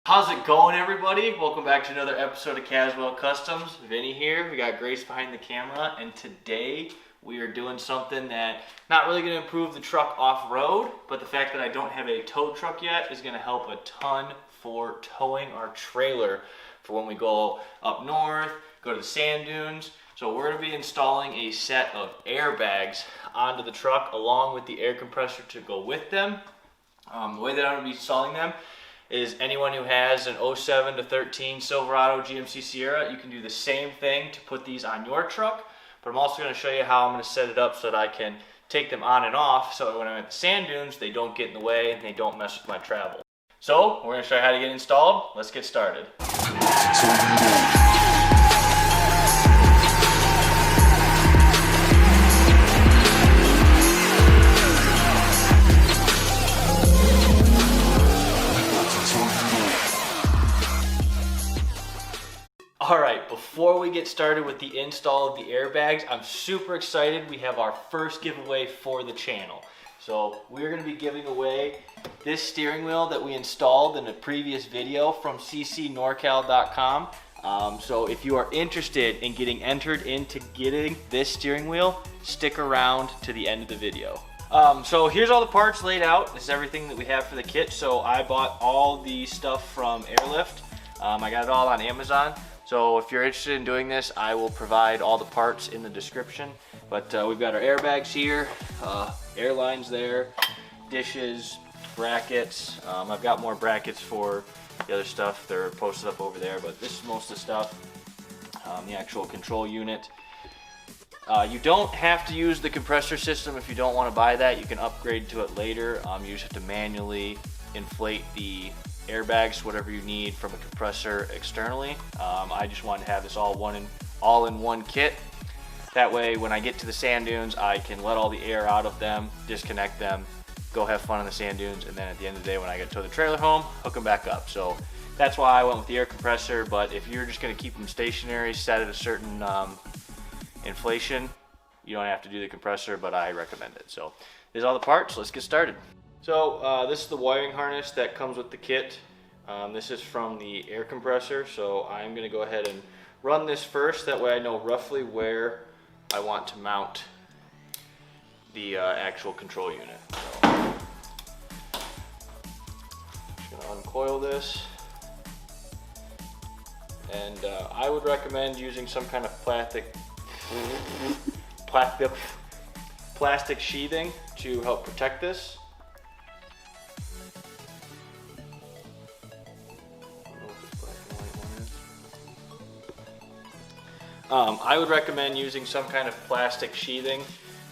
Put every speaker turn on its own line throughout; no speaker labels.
How's it going, everybody? Welcome back to another episode of Caswell Customs. Vinny here. We got Grace behind the camera, and today we are doing something that not really going to improve the truck off-road, but the fact that I don't have a tow truck yet is going to help a ton for towing our trailer for when we go up north, go to the sand dunes. So we're going to be installing a set of airbags onto the truck along with the air compressor to go with them. The way that I'm going to be installing them is anyone who has an 07 to 13 Silverado GMC Sierra, you can do the same thing to put these on your truck. But I'm also going to show you how I'm going to set it up so that I can take them on and off so that when I'm at the sand dunes, they don't get in the way and they don't mess with my travel. So we're going to show you how to get installed. Let's get started. Alright, before we get started with the install of the airbags, I'm super excited. We have our first giveaway for the channel. So we're going to be giving away this steering wheel that we installed in a previous video from ccnorcal.com. So if you are interested in getting entered into getting this steering wheel, stick around to the end of the video. So here's all the parts laid out. This is everything that we have for the kit. So I bought all the stuff from Airlift. I got it all on Amazon. So if you're interested in doing this, I will provide all the parts in the description. But we've got our airbags here, airlines there, dishes, brackets. I've got more brackets for the other stuff. They're posted up over there, but this is most of the stuff. The actual control unit. You don't have to use the compressor system if you don't want to buy that. You can upgrade to it later. You just have to manually inflate the airbags, whatever you need from a compressor externally. I just wanted to have this all in one kit. That way when I get to the sand dunes, I can let all the air out of them, disconnect them, go have fun on the sand dunes, and then at the end of the day when I get to the trailer home, hook them back up. So that's why I went with the air compressor. But if you're just going to keep them stationary, set at a certain inflation, you don't have to do the compressor, but I recommend it. So there's all the parts. Let's get started. So this is the wiring harness that comes with the kit. This is from the air compressor, so I'm going to go ahead and run this first. That way I know roughly where I want to mount the actual control unit. So, just going to uncoil this. And I would recommend using some kind of plastic sheathing to help protect this. I would recommend using some kind of plastic sheathing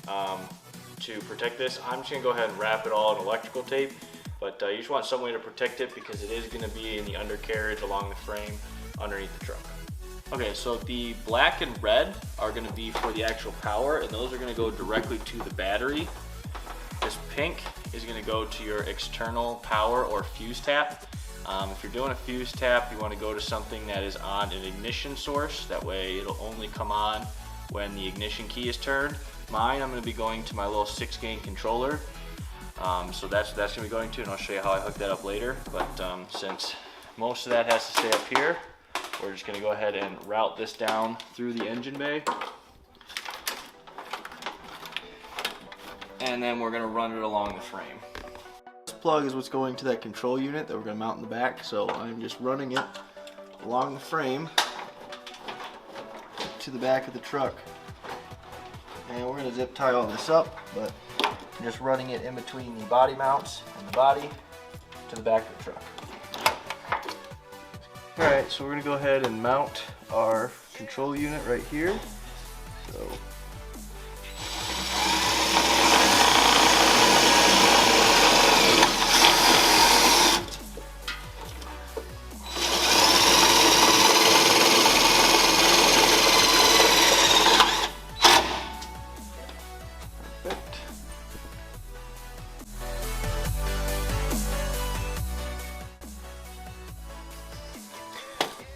to protect this. I'm just going to go ahead and wrap it all in electrical tape, but you just want some way to protect it because it is going to be in the undercarriage along the frame underneath the truck. Okay, so the black and red are going to be for the actual power, and those are going to go directly to the battery. This pink is going to go to your external power or fuse tap. If you're doing a fuse tap, you want to go to something that is on an ignition source. That way it'll only come on when the ignition key is turned. Mine, I'm going to be going to my little 6-gain controller. So that's going to be going to, and I'll show you how I hook that up later. But since most of that has to stay up here, we're just going to go ahead and route this down through the engine bay. And then we're going to run it along the frame. Plug is what's going to that control unit that we're going to mount in the back, so I'm just running it along the frame to the back of the truck. And we're going to zip tie all this up, but I'm just running it in between the body mounts and the body to the back of the truck. Alright, so we're going to go ahead and mount our control unit right here. So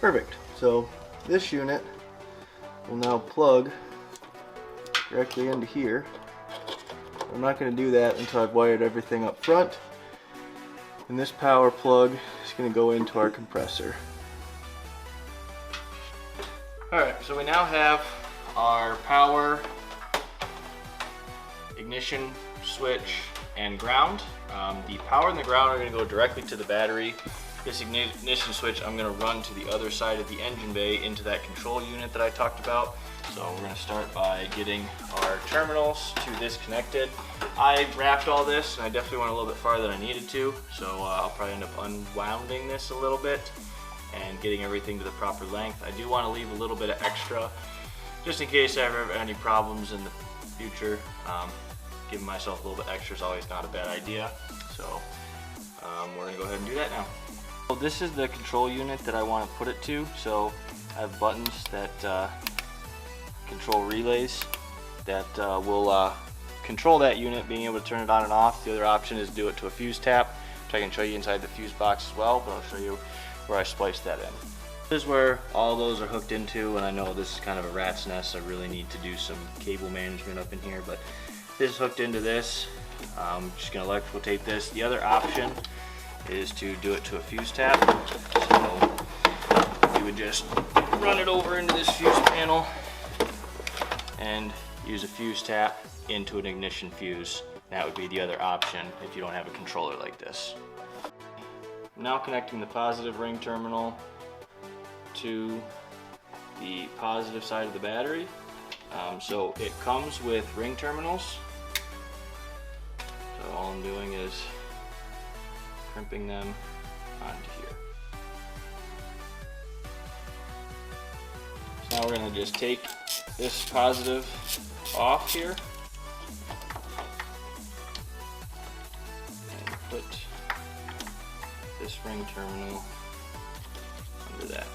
perfect. So this unit will now plug directly into here. I'm not going to do that until I've wired everything up front. And this power plug is It's going to go into our compressor. Alright, so we now have our power, ignition switch, and ground. The power and the ground are going to go directly to the battery. This ignition switch I'm going to run to the other side of the engine bay into that control unit that I talked about. So we're going to start by getting our terminals to this connected. I wrapped all this and I definitely went a little bit farther than I needed to, so I'll probably end up unwounding this a little bit and getting everything to the proper length. I do want to leave a little bit of extra just in case I ever have any problems in the future. Giving myself a little bit extra is always not a bad idea, so we're going to go ahead and do that now. So this is the control unit that I want to put it to, so I have buttons that control relays that will control that unit, being able to turn it on and off. The other option is do it to a fuse tap, which I can show you inside the fuse box as well, but I'll show you where I spliced that in. This is where all those are hooked into, and I know this is kind of a rat's nest. I really need to do some cable management up in here, but this is hooked into this. I'm just going to electrical tape this. The other option is to do it to a fuse tap. So you would just run it over into this fuse panel and use a fuse tap into an ignition fuse. That would be the other option if you don't have a controller like this. I'm now connecting the positive ring terminal to the positive side of the battery. So it comes with ring terminals. So all I'm doing is crimping them onto here. So now we're going to just take this positive off here and put this ring terminal under that.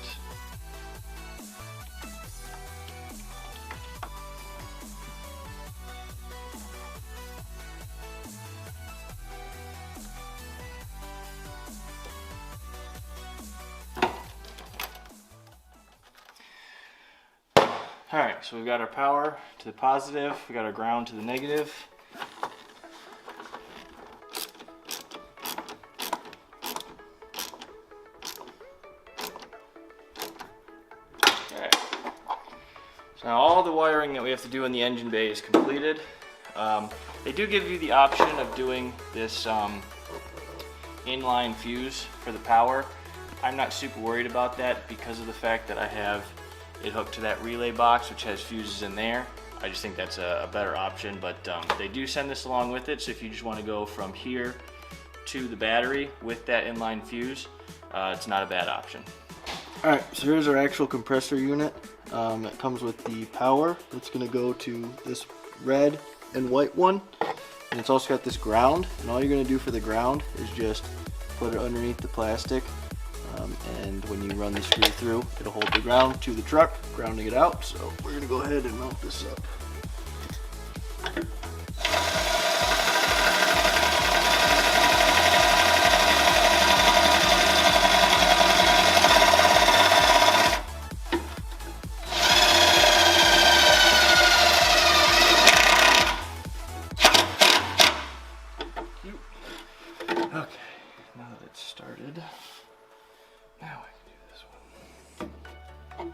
Alright, so we've got our power to the positive, we got our ground to the negative. Alright, so now all the wiring that we have to do in the engine bay is completed. They do give you the option of doing this inline fuse for the power. I'm not super worried about that because of the fact that I have it hooked to that relay box, which has fuses in there. I just think that's a better option, but they do send this along with it, so if you just want to go from here to the battery with that inline fuse, it's not a bad option. Alright, so here's our actual compressor unit. It comes with the power that's going to go to this red and white one, and it's also got this ground, and all you're going to do for the ground is just put it underneath the plastic. And when you run the screw through, it'll hold the ground to the truck, grounding it out. So we're going to go ahead and mount this up. Okay, now that it's started, now I can do this one.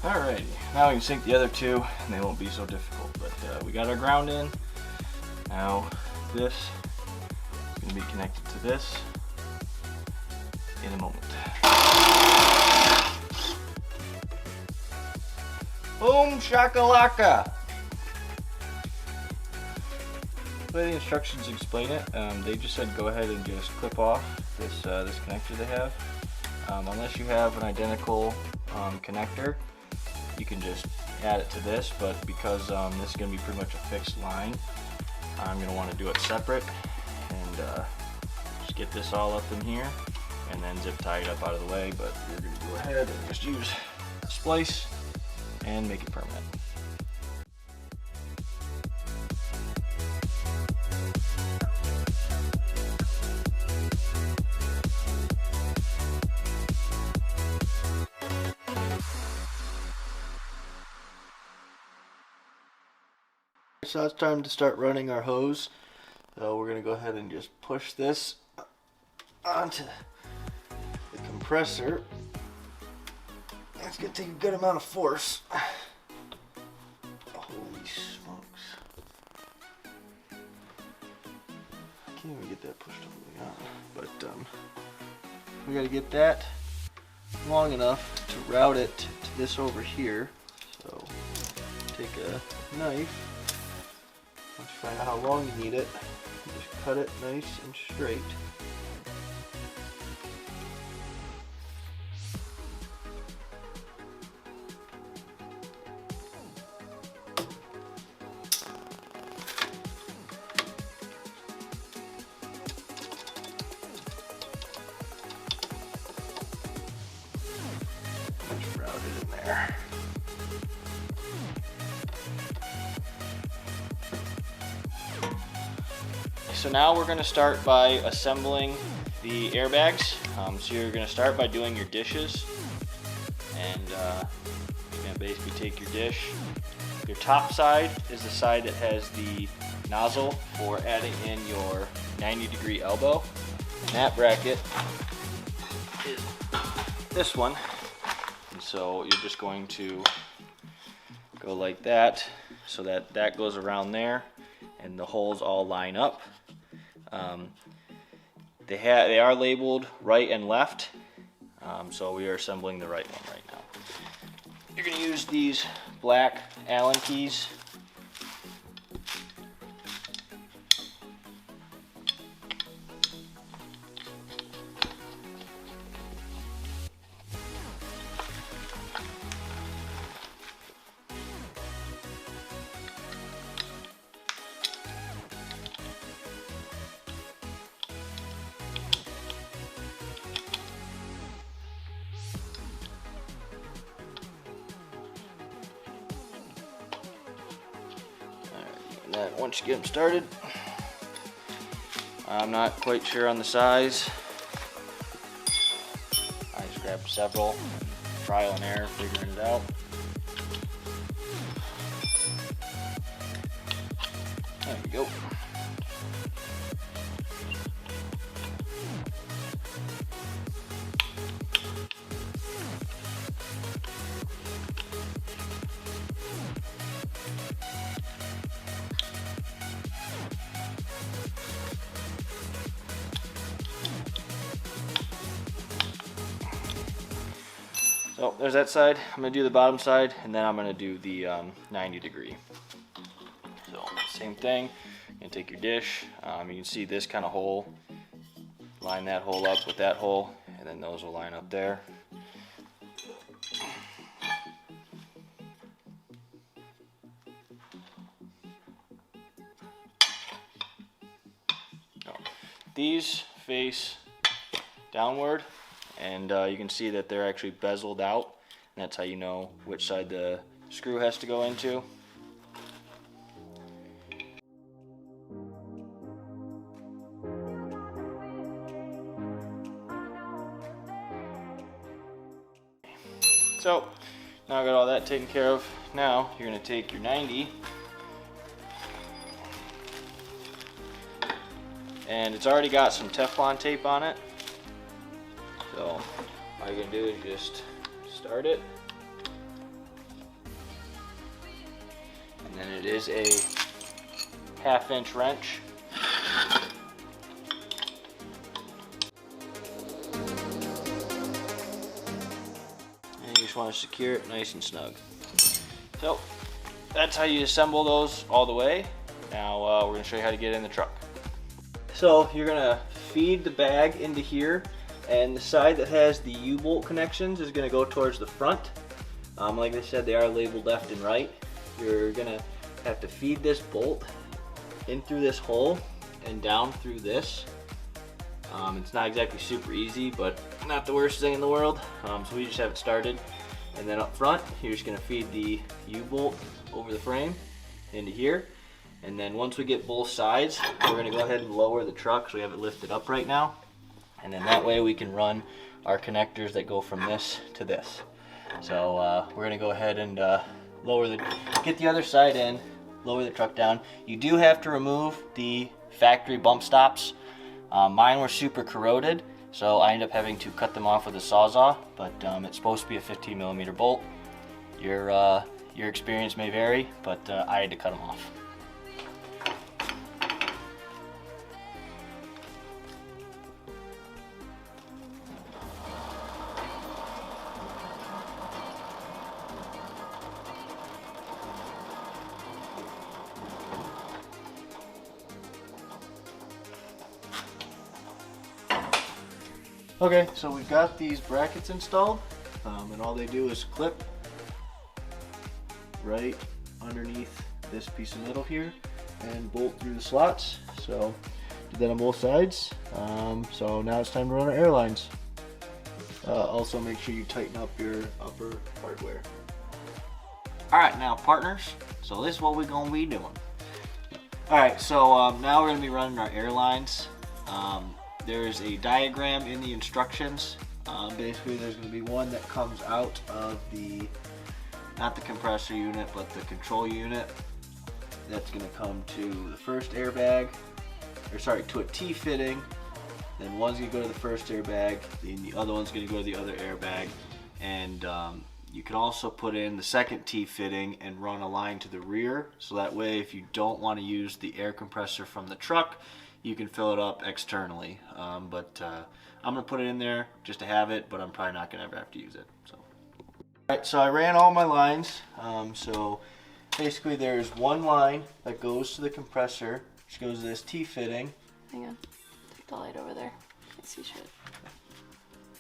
Alrighty, now we can sync the other two and they won't be so difficult, but we got our ground in. Now this is going to be connected to this in a moment. Boom shakalaka! The way the instructions explain it, they just said go ahead and just clip off this this connector they have. Unless you have an identical connector, you can just add it to this, but because this is going to be pretty much a fixed line, I'm going to want to do it separate and just get this all up in here and then zip tie it up out of the way. But we're going to go ahead and just use a splice and make it permanent. So it's time to start running our hose. So we're going to go ahead and just push this onto the compressor. It's going to take a good amount of force. Holy smokes. I can't even get that pushed all the way on. But we got to get that long enough to route it to this over here. So take a knife. Once you find out how long you need it, you just cut it nice and straight. Just route it in there. So now we're going to start by assembling the airbags. So you're going to start by doing your dishes, and you're going to basically take your dish. Your top side is the side that has the nozzle for adding in your 90-degree elbow. And that bracket is this one. And so you're just going to go like that, so that that goes around there and the holes all line up. They are labeled right and left, so we are assembling the right one right now. You're going to use these black Allen keys. That once you get them started, I'm not quite sure on the size. I just grabbed several, trial and error, figuring it out. There we go. So there's that side. I'm going to do the bottom side, and then I'm going to do the 90-degree. So same thing. You're going to take your dish. You can see this kind of hole. Line that hole up with that hole, and then those will line up there. These face downward, and you can see that they're actually bezeled out, and that's how you know which side the screw has to go into. So now I got all that taken care of. Now you're going to take your 90, and it's already got some Teflon tape on it. So all you're going to do is just start it, and then it is a 1/2-inch wrench. And you just want to secure it nice and snug. So that's how you assemble those all the way. Now we're going to show you how to get it in the truck. So you're going to feed the bag into here, and the side that has the U-bolt connections is going to go towards the front. Like I said, they are labeled left and right. You're gonna have to feed this bolt in through this hole and down through this. It's not exactly super easy, but not the worst thing in the world. So we just have it started. And then up front, you're just gonna feed the U-bolt over the frame into here. And then once we get both sides, we're gonna go ahead and lower the truck so we have it lifted up right now. And then that way we can run our connectors that go from this to this. So we're gonna go ahead and get the other side in, lower the truck down. You do have to remove the factory bump stops. Mine were super corroded, so I ended up having to cut them off with a Sawzall, but it's supposed to be a 15mm bolt. Your experience may vary, but I had to cut them off. Okay, so we've got these brackets installed, and all they do is clip right underneath this piece of metal here and bolt through the slots. So did that on both sides. So now it's time to run our airlines. Also make sure you tighten up your upper hardware. Alright, now partners, so this is what we're going to be doing. Alright, so now we're going to be running our airlines. There's a diagram in the instructions. Basically there's going to be one that comes out of the, not the compressor unit, but the control unit. That's going to come to the first airbag, or sorry, to a T-fitting. Then one's going to go to the first airbag, then the other one's going to go to the other airbag. And you can also put in the second T-fitting and run a line to the rear. So that way if you don't want to use the air compressor from the truck, you can fill it up externally, but I'm gonna put it in there just to have it, but I'm probably not gonna ever have to use it. So, alright, so I ran all my lines. So basically, there's one line that goes to the compressor, which goes to this T-fitting.
Hang on, take the light over there. Can't see shit.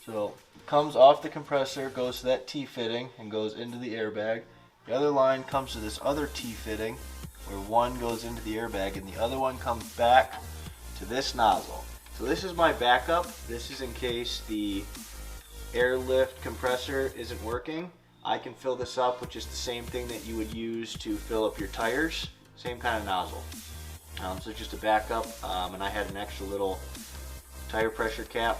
So it comes off the compressor, goes to that T-fitting, and goes into the airbag. The other line comes to this other T-fitting, where one goes into the airbag, and the other one comes back to this nozzle. So this is my backup. This is in case the airlift compressor isn't working. I can fill this up with just the same thing that you would use to fill up your tires. Same kind of nozzle. So it's just a backup, and I had an extra little tire pressure cap.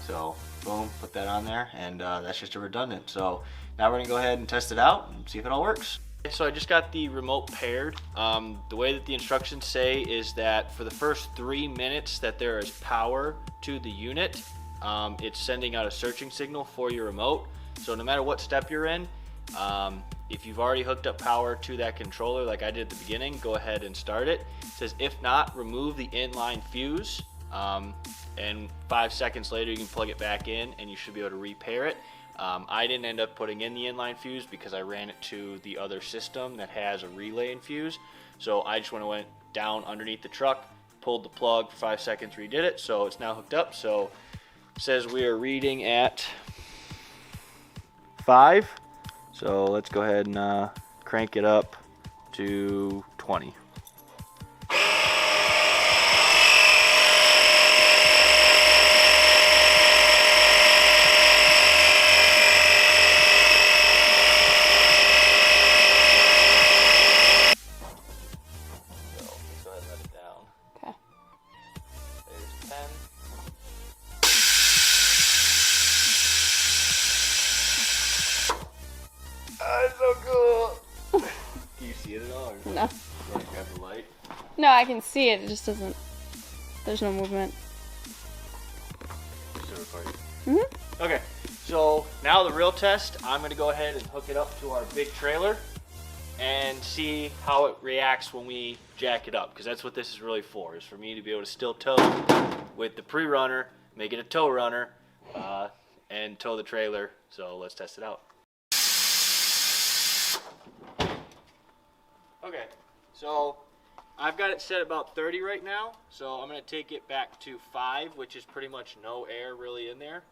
So boom, put that on there, and that's just a redundant. So now we're gonna go ahead and test it out and see if it all works. So I just got the remote paired. The way that the instructions say is that for the first 3 minutes that there is power to the unit, it's sending out a searching signal for your remote. So no matter what step you're in, if you've already hooked up power to that controller like I did at the beginning, go ahead and start it. It says if not, remove the inline fuse, and 5 seconds later you can plug it back in and you should be able to repair it. I didn't end up putting in the inline fuse because I ran it to the other system that has a relay and fuse. So I just went down underneath the truck, pulled the plug for 5 seconds, redid it. So it's now hooked up. So it says we are reading at 5. So let's go ahead and crank it up to 20. That's so cool. Can you see it at all? Or
No.
You want to grab the light?
No, I can see it. It just doesn't. There's no movement.
Still recording.
Mm-hmm.
Okay, so now the real test. I'm going to go ahead and hook it up to our big trailer and see how it reacts when we jack it up, because that's what this is really for, is for me to be able to still tow with the pre-runner, make it a tow runner, and tow the trailer. So let's test it out. Okay, so I've got it set about 30 right now, so I'm going to take it back to 5, which is pretty much no air really in there.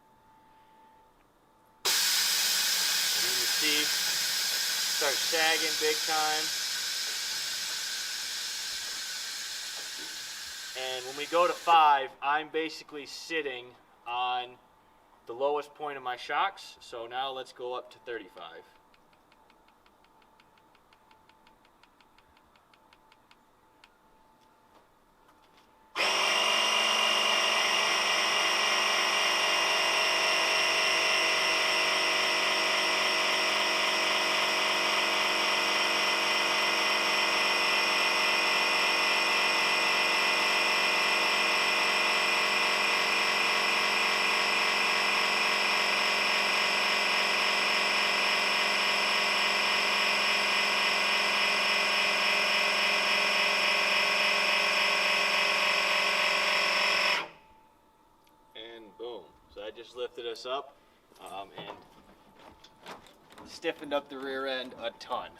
And then you see, start sagging big time. And when we go to 5, I'm basically sitting on the lowest point of my shocks. So now let's go up to 35. Just lifted us up and stiffened up the rear end a ton.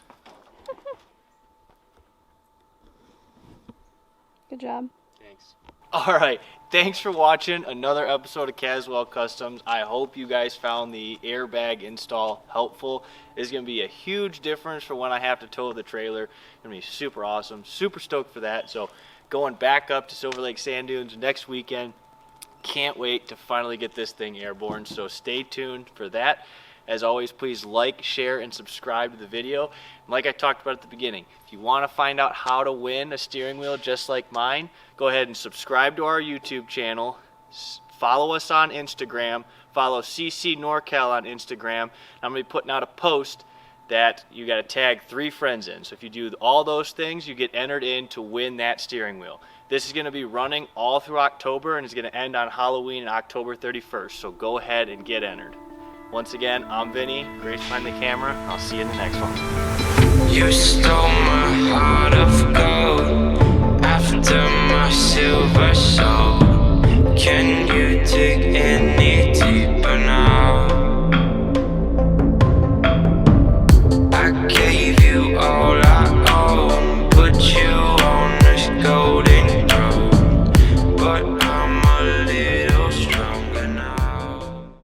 Good job.
Thanks. All right, thanks for watching another episode of Caswell Customs. I hope you guys found the airbag install helpful. It's going to be a huge difference for when I have to tow the trailer. It's going to be super awesome. Super stoked for that. So going back up to Silver Lake Sand Dunes next weekend. Can't wait to finally get this thing airborne, so stay tuned for that. As always, please like, share, and subscribe to the video. And like I talked about at the beginning, if you want to find out how to win a steering wheel just like mine, go ahead and subscribe to our YouTube channel, follow us on Instagram, follow CC NorCal on Instagram. I'm going to be putting out a post that you got to tag 3 friends in. So if you do all those things, you get entered in to win that steering wheel. This is going to be running all through October and is going to end on Halloween, October 31st. So go ahead and get entered. Once again, I'm Vinny. Grace behind the camera. I'll see you in the next one.
You stole my heart of gold.